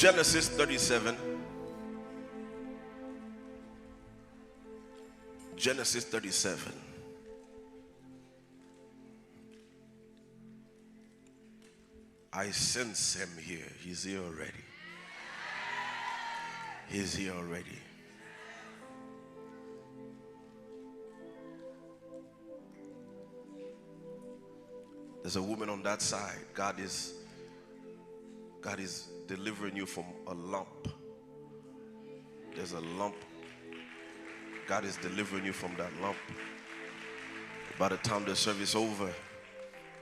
Genesis 37. Genesis 37. I sense him here. He's here already. He's here already. There's a woman on that side. God is delivering you from a lump. There's a lump. God is delivering you from that lump. By the time the service is over,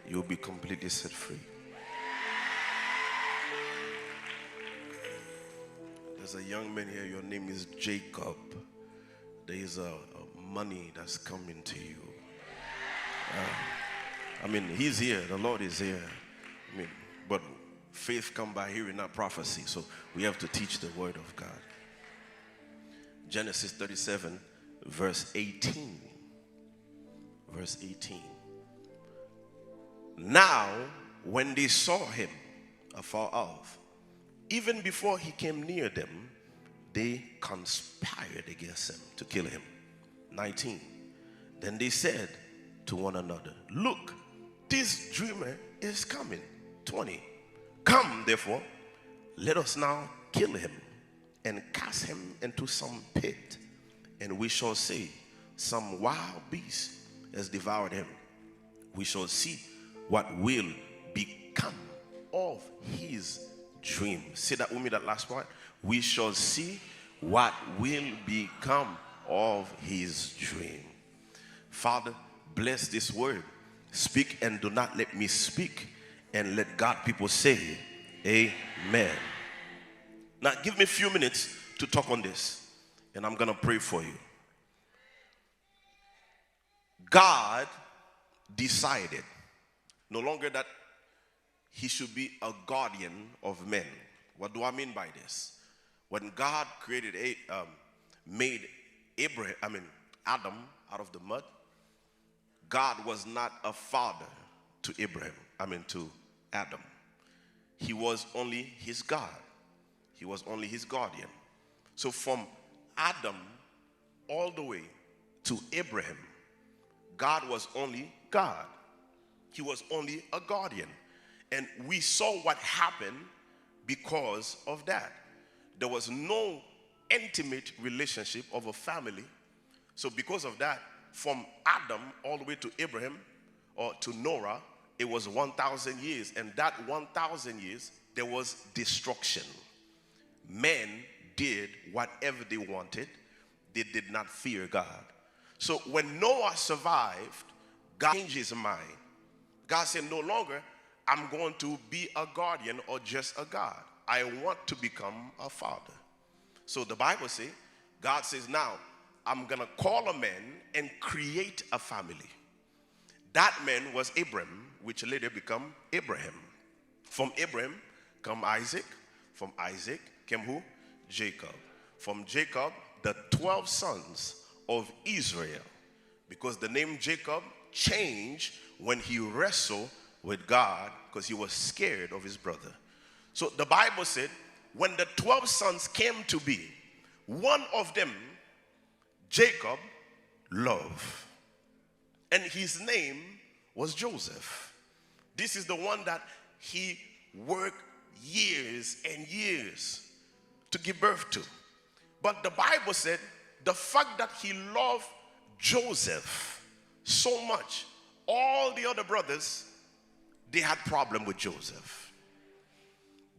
you'll be completely set free. There's a young man here. Your name is Jacob. There is a money that's coming to you. He's here. The Lord is here. But faith comes by hearing, not prophecy. So we have to teach the word of God. Genesis 37, verse 18. Verse 18. Now, when they saw him afar off, even before he came near them, they conspired against him to kill him. 19. Then they said to one another, look, this dreamer is coming. 20. Come, therefore, let us now kill him and cast him into some pit, and we shall say, some wild beast has devoured him. We shall see what will become of his dream. Say that with me, that last part. We shall see what will become of his dream. Father, bless this word. Speak and do not let me speak, and let God people say amen. Now give me a few minutes to talk on this, and I'm gonna pray for you. God decided no longer that he should be a guardian of men. What do I mean by this? When God created made Adam out of the mud, God was not a father to to Adam. He was only his God. He was only his guardian. So from Adam all the way to Abraham, God was only God. He was only a guardian. And we saw what happened because of that. There was no intimate relationship of a family. So because of that, from Adam all the way to Abraham or to Noah, it was 1,000 years. And that 1,000 years, there was destruction. Men did whatever they wanted. They did not fear God. So when Noah survived, God changed his mind. God said, no longer I'm going to be a guardian or just a God. I want to become a father. So the Bible says, God says, now I'm going to call a man and create a family. That man was Abram, which later became Abraham. From Abraham come Isaac. From Isaac came who? Jacob. From Jacob, the 12 sons of Israel. Because the name Jacob changed when he wrestled with God because he was scared of his brother. So the Bible said, when the 12 sons came to be, one of them, Jacob, loved. And his name was Joseph. This is the one that he worked years and years to give birth to. But the Bible said the fact that he loved Joseph so much, all the other brothers, they had problem with Joseph.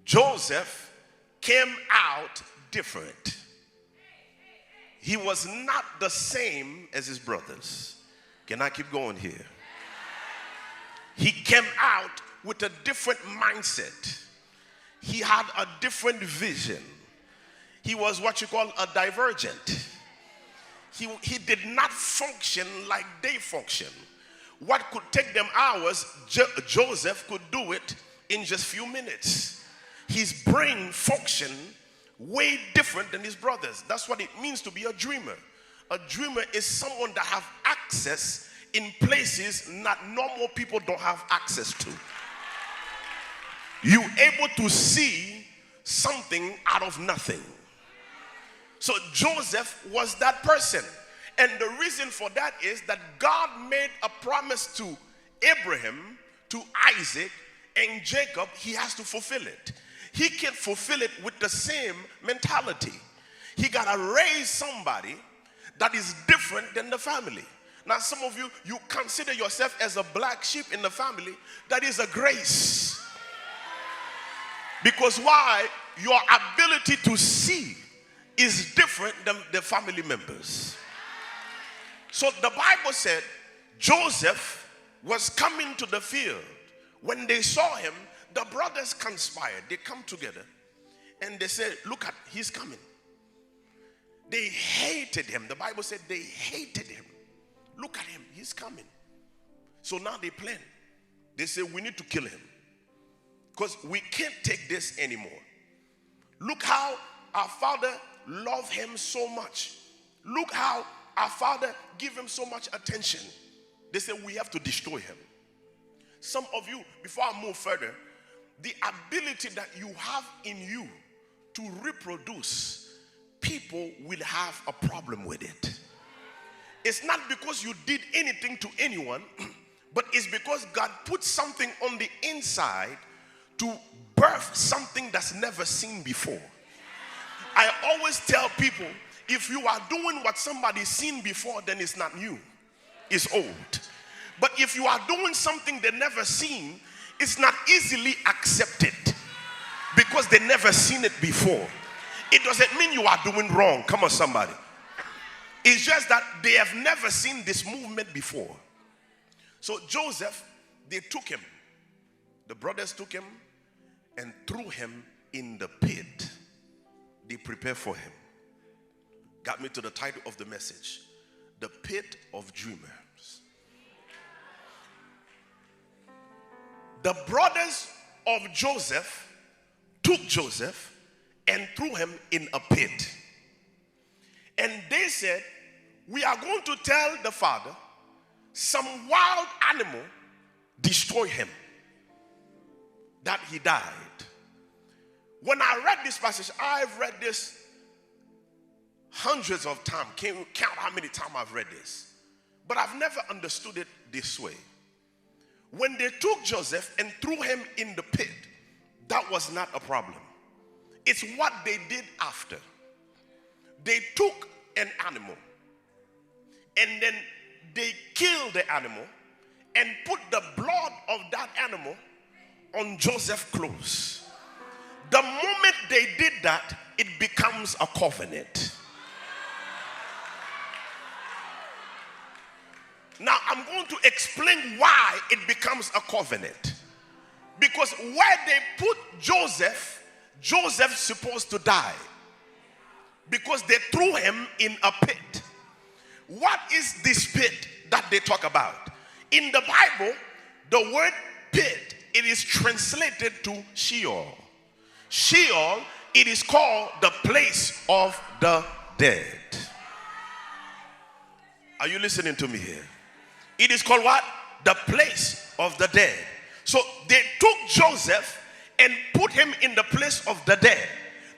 Joseph came out different. He was not the same as his brothers. Can I keep going here? He came out with a different mindset. He had a different vision. He was what you call a divergent. He did not function like they function. What could take them hours, Joseph could do it in just few minutes. His brain functioned way different than his brothers. That's what it means to be a dreamer. A dreamer is someone that have access in places not normal people don't have access to. You able to see something out of nothing. So Joseph was that person. And the reason for that is that God made a promise to Abraham, to Isaac, and Jacob. He has to fulfill it. He can't fulfill it with the same mentality. He got to raise somebody that is different than the family. Now, some of you, you consider yourself as a black sheep in the family. That is a grace. Because why? Your ability to see is different than the family members. So the Bible said Joseph was coming to the field. When they saw him, the brothers conspired. They come together and they said, look at, he's coming. They hated him. The Bible said they hated him. Look at him, he's coming. So now they plan. They say we need to kill him because we can't take this anymore. Look how our father loved him so much. Look how our father gave him so much attention. They say we have to destroy him. Some of you, before I move further, the ability that you have in you to reproduce, people will have a problem with it. It's not because you did anything to anyone, but it's because God put something on the inside to birth something that's never seen before. I always tell people, if you are doing what somebody's seen before, then it's not new, it's old. But if you are doing something they never seen, it's not easily accepted because they never seen it before. It doesn't mean you are doing wrong. Come on, somebody. It's just that they have never seen this movement before. So Joseph, they took him. The brothers took him and threw him in the pit. They prepared for him. Got me to the title of the message, The Pit of Dreamers. The brothers of Joseph took Joseph and threw him in a pit. And they said, we are going to tell the father some wild animal destroyed him, that he died. When I read this passage, I've read this hundreds of times. Can't count how many times I've read this. But I've never understood it this way. When they took Joseph and threw him in the pit, that was not a problem. It's what they did after. They took an animal and then they killed the animal and put the blood of that animal on Joseph's clothes. The moment they did that, it becomes a covenant. Now I'm going to explain why it becomes a covenant. Because where they put Joseph, Joseph's supposed to die. Because they threw him in a pit. What is this pit that they talk about? In the Bible, the word pit, it is translated to Sheol. Sheol, it is called the place of the dead. Are you listening to me here? It is called what? The place of the dead. So they took Joseph and put him in the place of the dead.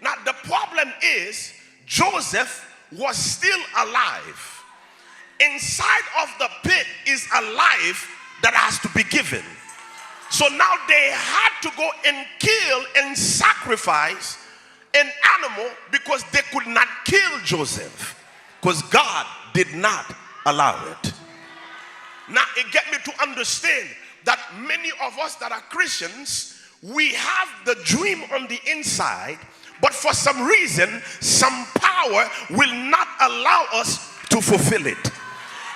Now the problem is, Joseph was still alive. Inside of the pit is a life that has to be given. So now they had to go and kill and sacrifice an animal because they could not kill Joseph because God did not allow it. Now it get me to understand that many of us that are Christians, we have the dream on the inside, but for some reason, some power will not allow us to fulfill it.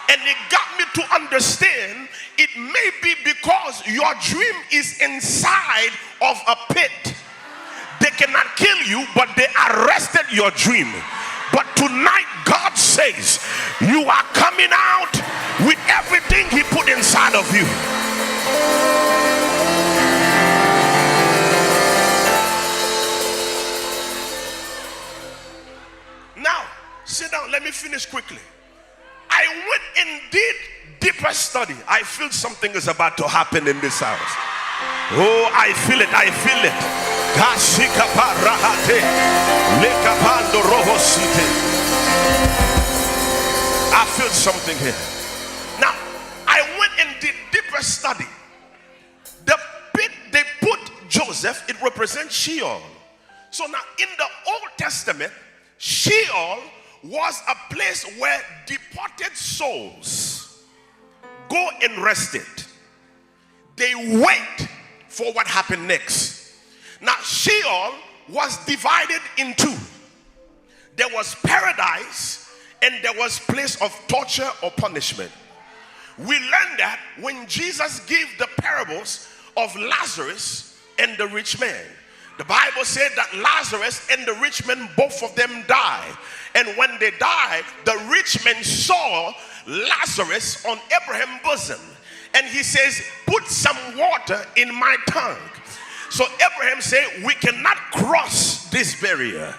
And it got me to understand it may be because your dream is inside of a pit. They cannot kill you, but they arrested your dream. But tonight, God says, you are coming out with everything He put inside of you. Now, sit down. Let me finish quickly. I went and did deeper study. I feel something is about to happen in this house. Oh, I feel it. I feel it. I feel something here. Now, I went and did deeper study. The pit they put Joseph, it represents Sheol. So now in the Old Testament, Sheol was a place where departed souls go and rested. They wait for what happened next. Now Sheol was divided in two. There was paradise and there was place of torture or punishment. We learned that when Jesus gave the parables of Lazarus and the rich man. The Bible said that Lazarus and the rich man, both of them died. And when they died, the rich man saw Lazarus on Abraham's bosom. And he says, put some water in my tongue. So Abraham said, we cannot cross this barrier.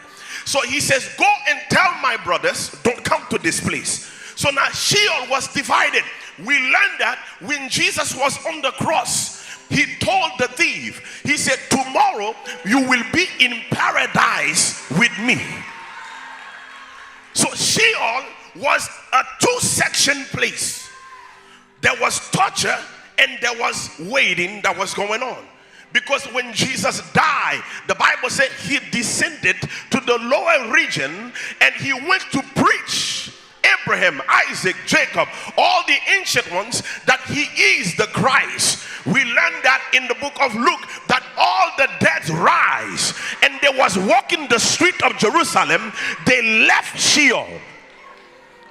So he says, go and tell my brothers, don't come to this place. So now Sheol was divided. We learned that when Jesus was on the cross, he told the thief, he said, tomorrow you will be in paradise with me. So Sheol was a two-section place. There was torture and there was waiting that was going on. Because when Jesus died, the Bible said he descended to the lower region and he went to preach Abraham, Isaac, Jacob, all the ancient ones, that he is the Christ. We learned that in the book of Luke, that all the dead rise, and they was walking the street of Jerusalem. They left Sheol.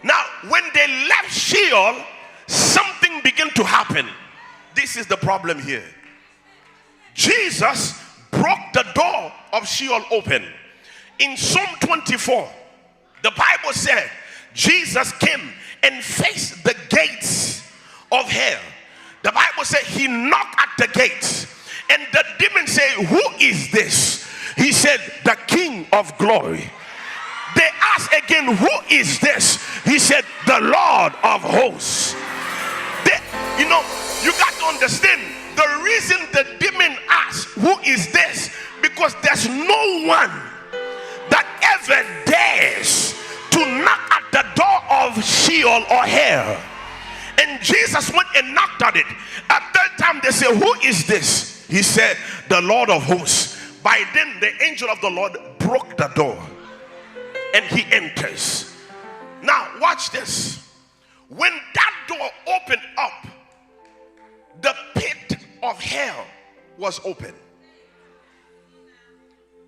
Now when they left Sheol, something began to happen. This is the problem here. Jesus broke the door of Sheol open. In Psalm 24, the Bible said Jesus came and faced the gates of hell. The Bible said he knocked at the gates, and the demon said, who is this? He said, the King of glory. They asked again, who is this? He said, the Lord of hosts. You got to understand the reason the demon asked, who is this? Because there's no one that ever dares to knock at the door of Sheol or hell. And Jesus went and knocked at it. A third time they said, who is this? He said, the Lord of hosts. By then the angel of the Lord broke the door and he enters. Now watch this. When that door opened up, the pit of hell was open.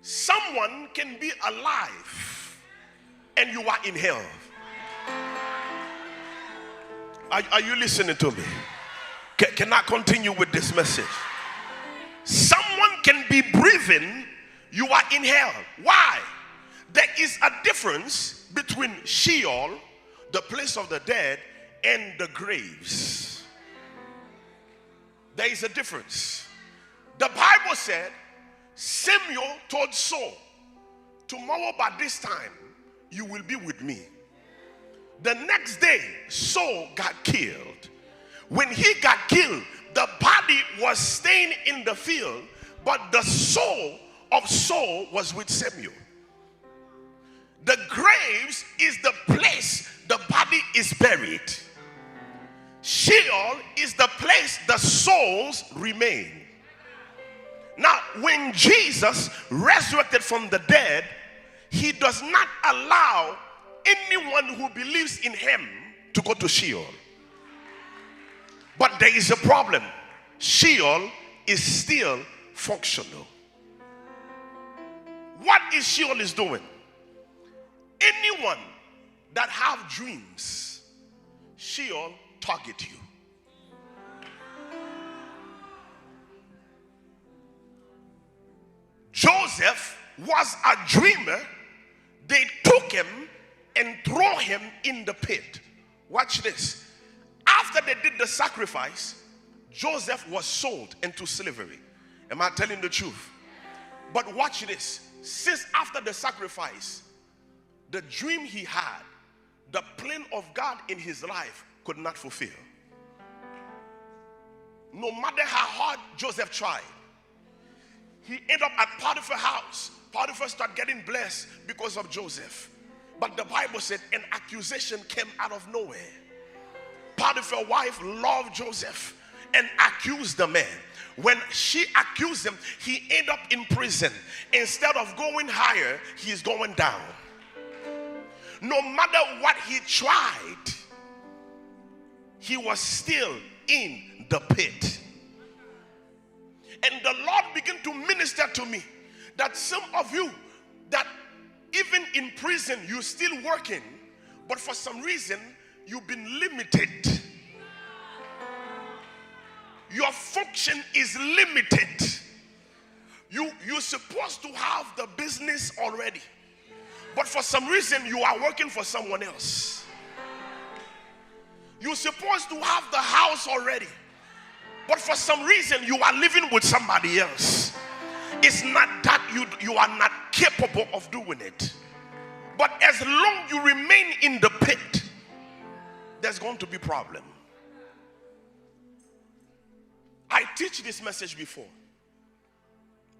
Someone can be alive and you are in hell. Are you listening to me? Can I continue with this message? Someone can be breathing, you are in hell. Why? There is a difference between Sheol, the place of the dead, and the graves. There is a difference. The Bible said Samuel told Saul, tomorrow by this time you will be with me. The next day Saul got killed. When he got killed, the body was staying in the field, but the soul of Saul was with Samuel. The graves is the place the body is buried. Sheol is the place the souls remain. Now, when Jesus resurrected from the dead, he does not allow anyone who believes in him to go to Sheol. But there is a problem. Sheol is still functional. What is Sheol is doing? Anyone that have dreams, Sheol target you. Joseph was a dreamer. They took him and threw him in the pit. Watch this. After they did the sacrifice, Joseph was sold into slavery. Am I telling the truth? But watch this. Since after the sacrifice, the dream he had, the plan of God in his life could not fulfill. No matter how hard Joseph tried, He ended up at Potiphar's house. Potiphar started getting blessed because of Joseph. But the Bible said an accusation came out of nowhere. Potiphar's wife loved Joseph and accused the man. When she accused him, he ended up in prison. Instead of going higher, he's going down. No matter what he tried, he was still in the pit. And the Lord began to minister to me that some of you that even in prison you're still working, but for some reason you've been limited. Your function is limited. You're supposed to have the business already, but for some reason you are working for someone else. You're supposed to have the house already, but for some reason you are living with somebody else. It's not that you are not capable of doing it, but as long as you remain in the pit, there's going to be problem. I teach this message before.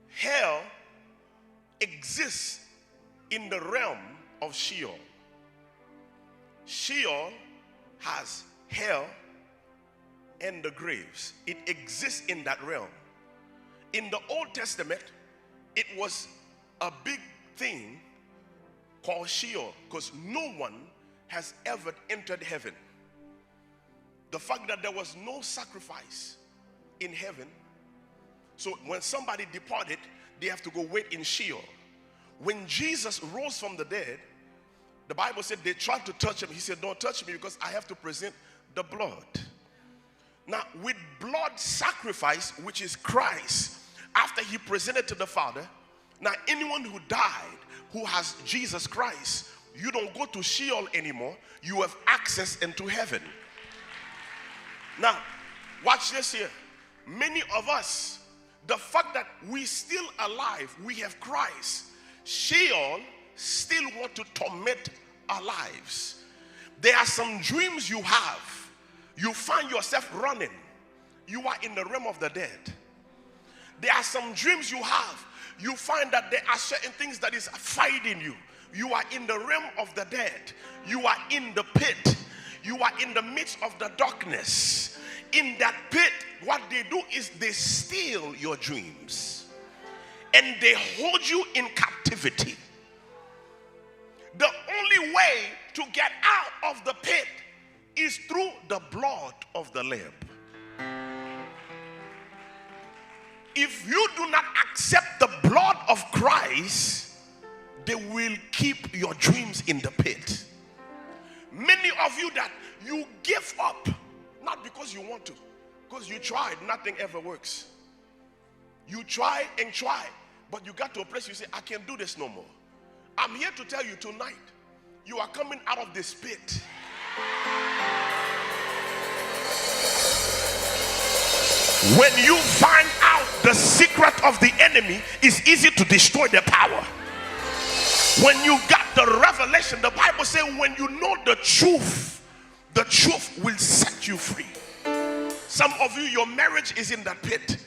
Hell exists in the realm of Sheol. Sheol has hell and the graves. It exists in that realm. In the Old Testament, it was a big thing called Sheol because no one has ever entered heaven. The fact that there was no sacrifice in heaven, so when somebody departed, they have to go wait in Sheol. When Jesus rose from the dead, the Bible said they tried to touch him. He said, don't touch me because I have to present the blood. Now, with blood sacrifice, which is Christ, after he presented to the Father, now anyone who died, who has Jesus Christ, you don't go to Sheol anymore. You have access into heaven. Now, watch this here. Many of us, the fact that we still alive, we have Christ, Sheol still want to torment our lives. There are some dreams you have. You find yourself running. You are in the realm of the dead. There are some dreams you have. You find that there are certain things that is fighting you. You are in the realm of the dead. You are in the pit. You are in the midst of the darkness. In that pit, what they do is they steal your dreams and they hold you in captivity. The only way to get out of the pit is through the blood of the Lamb. If you do not accept the blood of Christ, they will keep your dreams in the pit. Many of you that you give up, not because you want to, because you tried, nothing ever works. You try and try, but you got to a place you say, I can't do this no more. I'm here to tell you tonight, you are coming out of this pit. When you find out the secret of the enemy, it's easy to destroy their power. When you got the revelation, the Bible says when you know the truth will set you free. Some of you, your marriage is in that pit.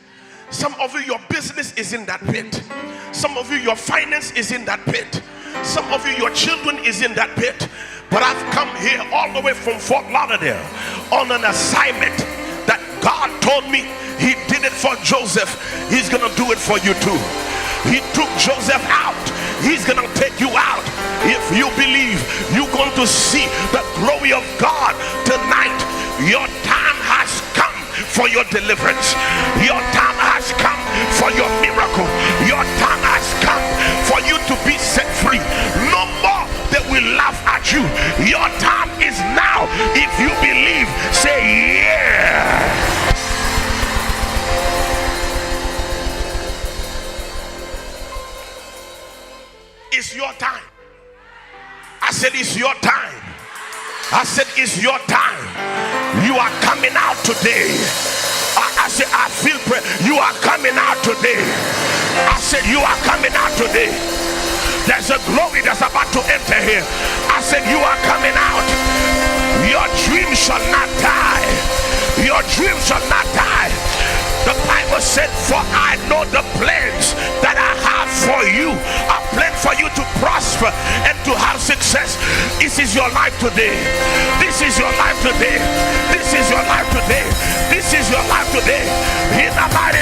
Some of you, your business is in that pit. Some of you, your finance is in that pit. Some of you, your children is in that pit. But I've come here all the way from Fort Lauderdale on an assignment that God told me he did it for Joseph. He's going to do it for you too. He took Joseph out. He's going to take you out. If you believe, you're going to see the glory of God tonight. Your time has come for your deliverance. Your time has come for your miracle. Your time has come for you to be set free. No more they will laugh at you. Your time is now. If you believe, say yeah. It's your time. I said it's your time. I said it's your time. You are coming out today. I said I feel prayer. You are coming out today. I said you are coming out today. There's a glory that's about to enter here. I said you are coming out. Your dream shall not die. Your dream shall not die. The Bible said, for I know the plans that I have for you. A plan for you to prosper and to have success. This is your life today. This is your life today. This is your life today. This is your life today. In the mighty